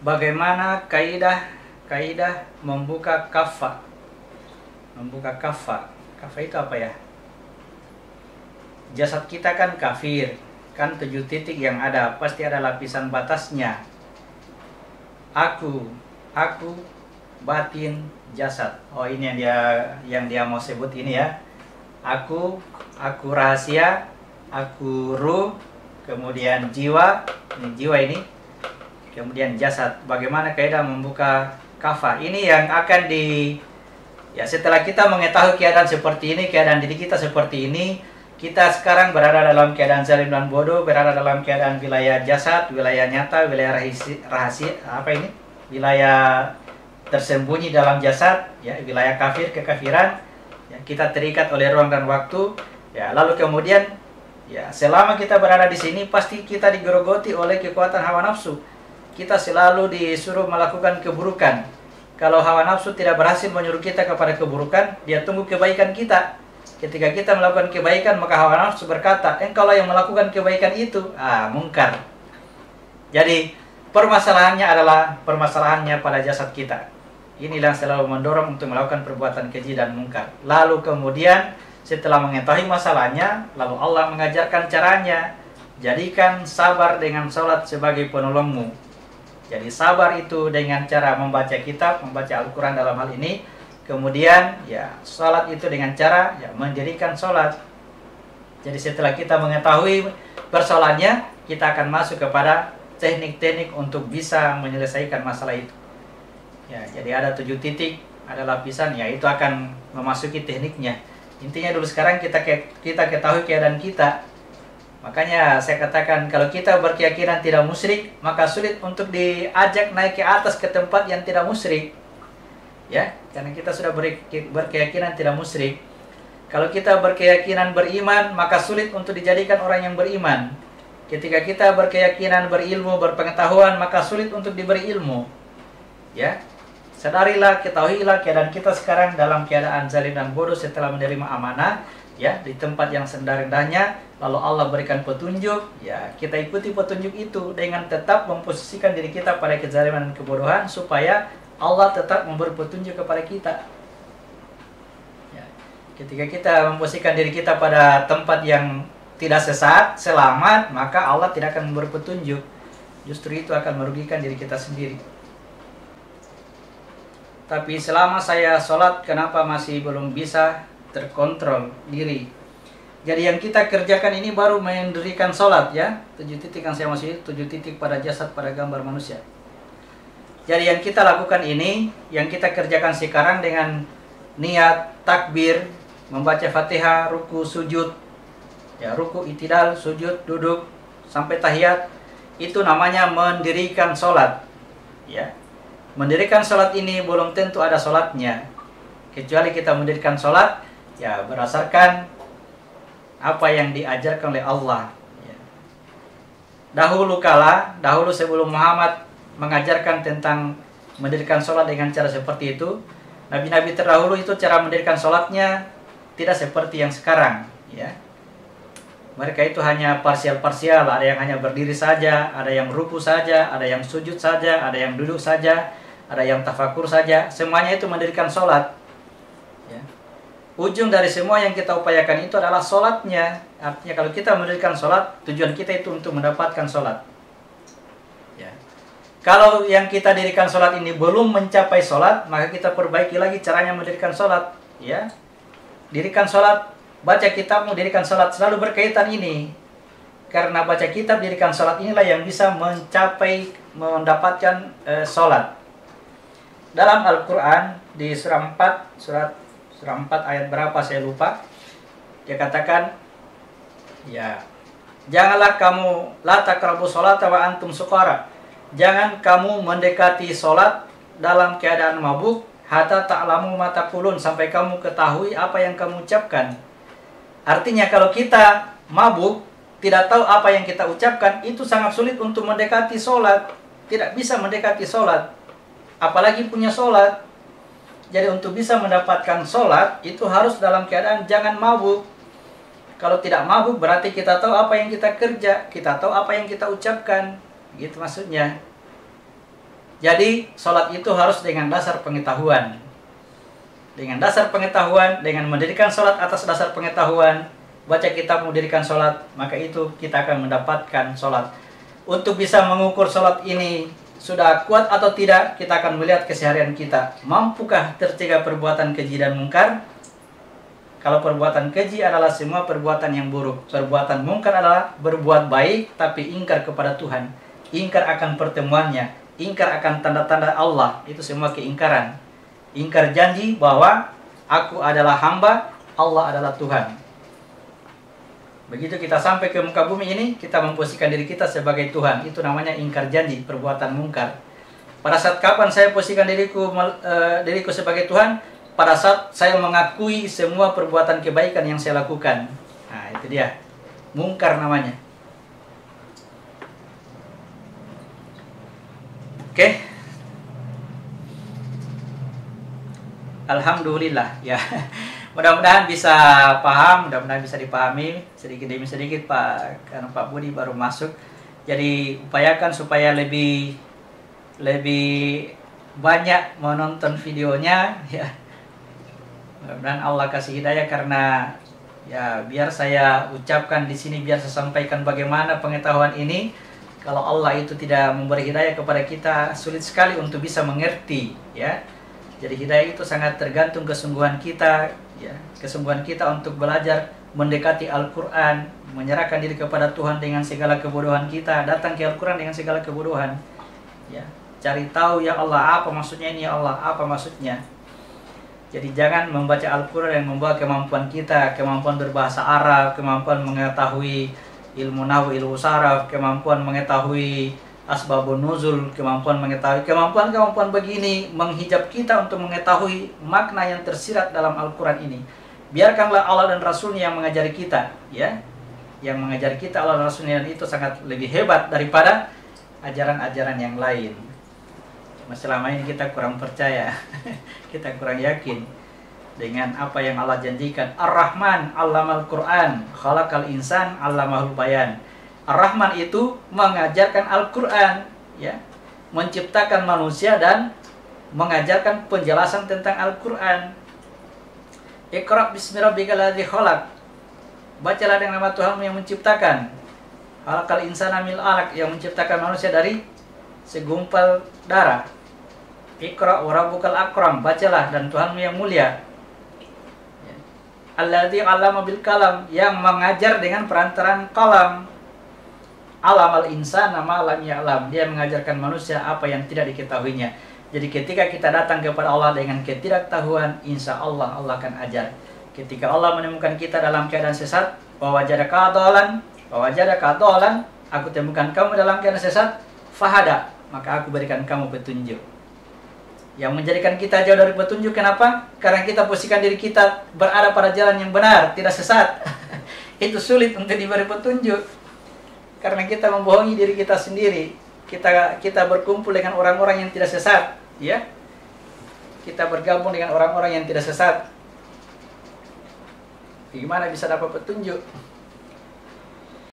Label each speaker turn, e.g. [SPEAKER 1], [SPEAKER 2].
[SPEAKER 1] Bagaimana kaidah membuka kafah? Membuka kafah. Kafah itu apa ya? Jasad kita kan kafir, kan 7 titik yang ada, pasti ada lapisan batasnya. Aku, batin, jasad. Oh, ini yang dia mau sebut ini ya. Aku rahasia, aku ruh, kemudian jiwa, ini kemudian jasad. Bagaimana kaidah membuka kafah? Ini yang akan setelah kita mengetahui keadaan seperti ini, keadaan diri kita seperti ini, kita sekarang berada dalam keadaan zalim dan bodoh, berada dalam keadaan wilayah jasad, wilayah nyata, wilayah rahasia, wilayah tersembunyi dalam jasad, ya, wilayah kafir, kekafiran, ya, kita terikat oleh ruang dan waktu, ya, lalu kemudian, ya, selama kita berada di sini, pasti kita digerogoti oleh kekuatan hawa nafsu. Kita selalu disuruh melakukan keburukan. Kalau hawa nafsu tidak berhasil menyuruh kita kepada keburukan, dia tunggu kebaikan kita. Ketika kita melakukan kebaikan, maka hawa nafsu berkata, engkaulah yang melakukan kebaikan itu. Mungkar. Jadi, permasalahannya pada jasad kita. Inilah yang selalu mendorong untuk melakukan perbuatan keji dan mungkar. Lalu kemudian, setelah mengetahui masalahnya, lalu Allah mengajarkan caranya. Jadikan sabar dengan sholat sebagai penolongmu. Jadi sabar itu dengan cara membaca kitab, membaca Al-Quran dalam hal ini. Kemudian ya sholat itu dengan cara ya mendirikan sholat. Jadi setelah kita mengetahui persoalannya, kita akan masuk kepada teknik-teknik untuk bisa menyelesaikan masalah itu. Ya, jadi ada 7 titik, ada lapisan, ya itu akan memasuki tekniknya. Intinya dulu sekarang kita ketahui keadaan kita. Makanya saya katakan kalau kita berkeyakinan tidak musyrik, maka sulit untuk diajak naik ke atas ke tempat yang tidak musyrik. Ya, karena kita sudah berkeyakinan tidak musyrik. Kalau kita berkeyakinan beriman, maka sulit untuk dijadikan orang yang beriman. Ketika kita berkeyakinan berilmu, berpengetahuan, maka sulit untuk diberi ilmu. Ya, sadarilah, ketahuilah keadaan kita sekarang dalam keadaan zalim dan bodoh setelah menerima amanah, ya, di tempat yang serendah-rendahnya. Lalu Allah berikan petunjuk, ya, kita ikuti petunjuk itu dengan tetap memposisikan diri kita pada kezaliman dan kebodohan supaya Allah tetap memberi petunjuk kepada kita. Ya. Ketika kita memposisikan diri kita pada tempat yang tidak sesat, selamat, maka Allah tidak akan memberi petunjuk. Justru itu akan merugikan diri kita sendiri. Tapi selama saya sholat, kenapa masih belum bisa terkontrol diri? Jadi yang kita kerjakan ini baru mendirikan sholat, ya. 7 titik yang saya maksud, 7 titik pada jasad, pada gambar manusia. Jadi yang kita lakukan ini, yang kita kerjakan sekarang dengan niat, takbir, membaca Fatihah, ruku, sujud, ya, ruku, itidal, sujud, duduk, sampai tahiyat, itu namanya mendirikan sholat. Ya. Mendirikan sholat ini belum tentu ada sholatnya. Kecuali kita mendirikan sholat, ya, berdasarkan apa yang diajarkan oleh Allah. Ya. Dahulu sebelum Muhammad mengajarkan tentang mendirikan sholat dengan cara seperti itu, nabi-nabi terdahulu itu cara mendirikan sholatnya tidak seperti yang sekarang, ya. Mereka itu hanya parsial-parsial, ada yang hanya berdiri saja, ada yang ruku saja, ada yang sujud saja, ada yang duduk saja, ada yang tafakur saja, semuanya itu mendirikan sholat, ya. Ujung dari semua yang kita upayakan itu adalah sholatnya. Artinya kalau kita mendirikan sholat, tujuan kita itu untuk mendapatkan sholat. Kalau yang kita dirikan sholat ini belum mencapai sholat, maka kita perbaiki lagi caranya mendirikan sholat. Ya, dirikan sholat, baca kitabmu, dirikan sholat, selalu berkaitan ini. Karena baca kitab, dirikan sholat inilah yang bisa mendapatkan sholat. Dalam Al-Quran, di surah 4 ayat berapa saya lupa, dia katakan, ya, janganlah kamu la taqrabu sholata wa antum suqara. Jangan kamu mendekati sholat dalam keadaan mabuk, hatta ta'lamu ma taqulun, sampai kamu ketahui apa yang kamu ucapkan. Artinya kalau kita mabuk, tidak tahu apa yang kita ucapkan, itu sangat sulit untuk mendekati sholat. Tidak bisa mendekati sholat, apalagi punya sholat. Jadi untuk bisa mendapatkan sholat, itu harus dalam keadaan jangan mabuk. Kalau tidak mabuk berarti kita tahu apa yang kita kerja, kita tahu apa yang kita ucapkan. Gitu maksudnya. Jadi sholat itu harus dengan dasar pengetahuan. Dengan dasar pengetahuan, dengan mendirikan sholat atas dasar pengetahuan, baca kitab mendirikan sholat, maka itu kita akan mendapatkan sholat. Untuk bisa mengukur sholat ini sudah kuat atau tidak, kita akan melihat keseharian kita. Mampukah tercegah perbuatan keji dan mungkar? Kalau perbuatan keji adalah semua perbuatan yang buruk. Perbuatan mungkar adalah berbuat baik tapi ingkar kepada Tuhan. Ingkar akan pertemuannya, ingkar akan tanda-tanda Allah. Itu semua keingkaran. Ingkar janji bahwa aku adalah hamba, Allah adalah Tuhan. Begitu kita sampai ke muka bumi ini, kita memposisikan diri kita sebagai Tuhan. Itu namanya ingkar janji, perbuatan mungkar. Pada saat kapan saya posisikan diriku sebagai Tuhan? Pada saat saya mengakui semua perbuatan kebaikan yang saya lakukan. Nah, itu dia. Mungkar namanya. Oke. Alhamdulillah ya. Mudah-mudahan bisa paham, mudah-mudahan bisa dipahami sedikit demi sedikit Pak, karena Pak Budi baru masuk. Jadi upayakan supaya lebih banyak menonton videonya ya. Mudah-mudahan Allah kasih hidayah, karena ya biar saya ucapkan di sini, biar saya sampaikan bagaimana pengetahuan ini. Kalau Allah itu tidak memberi hidayah kepada kita, sulit sekali untuk bisa mengerti ya. Jadi hidayah itu sangat tergantung kesungguhan kita ya, kesungguhan kita untuk belajar mendekati Al-Quran, menyerahkan diri kepada Tuhan dengan segala kebodohan kita, datang ke Al-Quran dengan segala kebodohan ya. Cari tahu ya Allah, apa maksudnya ini ya Allah, apa maksudnya. Jadi jangan membaca Al-Quran yang membawa kemampuan kita, kemampuan berbahasa Arab, kemampuan mengetahui ilmu nahwu, ilmu saraf, kemampuan mengetahui asbabun nuzul, kemampuan mengetahui kemampuan begini menghijab kita untuk mengetahui makna yang tersirat dalam Al-Quran ini. Biarkanlah Allah dan Rasulnya yang mengajari kita ya. Yang mengajari kita Allah dan Rasulnya, itu sangat lebih hebat daripada ajaran-ajaran yang lain. Selama ini kita kurang percaya kita kurang yakin dengan apa yang Allah janjikan. Ar-Rahman 'allamal Qur'an, khalaqal insan 'allamahul bayan. Ar-Rahman itu mengajarkan Al-Quran ya, menciptakan manusia dan mengajarkan penjelasan tentang Al-Quran. Iqra bismi rabbikal ladzi khalaq. Bacalah dengan nama Tuhanmu yang menciptakan. Khalaqal insana min 'alaq, yang menciptakan manusia dari segumpal darah. Iqra wa rabbukal akram, bacalah dan Tuhanmu yang mulia. Alladzi 'allama bil kalam, yang mengajar dengan perantaraan kalam. Alamal insana ma lam ya'lam, dia mengajarkan manusia apa yang tidak diketahuinya. Jadi ketika kita datang kepada Allah dengan ketidaktahuan, insya Allah Allah akan ajar. Ketika Allah menemukan kita dalam keadaan sesat, wa wajadaka dhalan, aku temukan kamu dalam keadaan sesat, fahada, maka aku berikan kamu petunjuk. Yang menjadikan kita jauh dari petunjuk, kenapa? Karena kita posisikan diri kita berada pada jalan yang benar, tidak sesat. Itu sulit untuk diberi petunjuk. Karena kita membohongi diri kita sendiri. Kita berkumpul dengan orang-orang yang tidak sesat, ya. Kita bergabung dengan orang-orang yang tidak sesat. Bagaimana bisa dapat petunjuk?